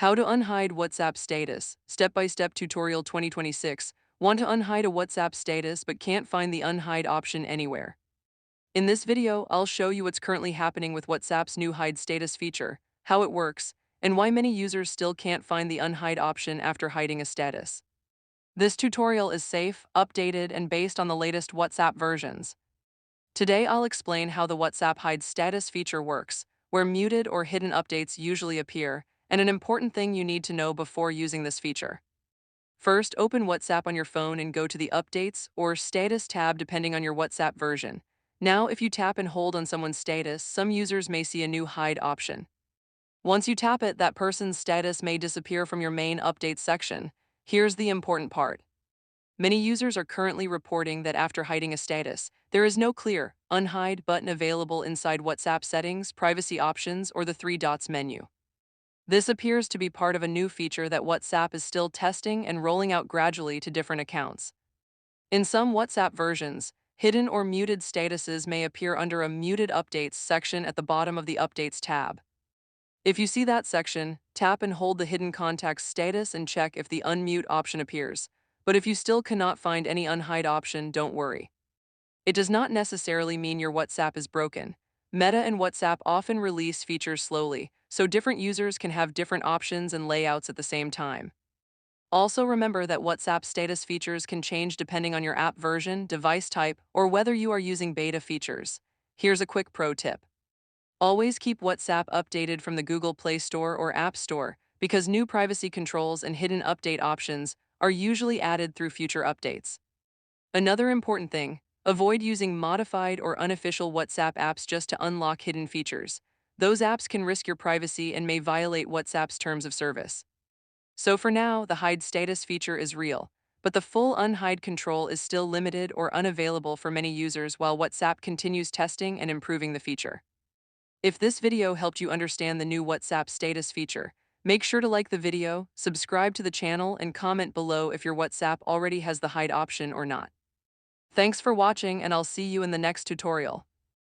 How to unhide WhatsApp status. Step-by-step tutorial 2026. Want to unhide a WhatsApp status but can't find the unhide option anywhere. In this video, I'll show you what's currently happening with WhatsApp's new hide status feature, how it works, and why many users still can't find the unhide option after hiding a status. This tutorial is safe, updated, and based on the latest WhatsApp versions. Today I'll explain how the WhatsApp hide status feature works, where muted or hidden updates usually appear, and an important thing you need to know before using this feature. First, open WhatsApp on your phone and go to the Updates or Status tab depending on your WhatsApp version. Now, if you tap and hold on someone's status, some users may see a new hide option. Once you tap it, that person's status may disappear from your main Updates section. Here's the important part. Many users are currently reporting that after hiding a status, there is no clear Unhide button available inside WhatsApp settings, privacy options, or the three dots menu. This appears to be part of a new feature that WhatsApp is still testing and rolling out gradually to different accounts. In some WhatsApp versions, hidden or muted statuses may appear under a Muted Updates section at the bottom of the Updates tab. If you see that section, tap and hold the hidden contact's status and check if the unmute option appears. But if you still cannot find any unhide option, don't worry. It does not necessarily mean your WhatsApp is broken. Meta and WhatsApp often release features slowly, so different users can have different options and layouts at the same time. Also remember that WhatsApp status features can change depending on your app version, device type, or whether you are using beta features. Here's a quick pro tip. Always keep WhatsApp updated from the Google Play Store or App Store, because new privacy controls and hidden update options are usually added through future updates. Another important thing, avoid using modified or unofficial WhatsApp apps just to unlock hidden features. Those apps can risk your privacy and may violate WhatsApp's terms of service. So for now, the hide status feature is real, but the full unhide control is still limited or unavailable for many users while WhatsApp continues testing and improving the feature. If this video helped you understand the new WhatsApp status feature, make sure to like the video, subscribe to the channel, and comment below if your WhatsApp already has the hide option or not. Thanks for watching, and I'll see you in the next tutorial.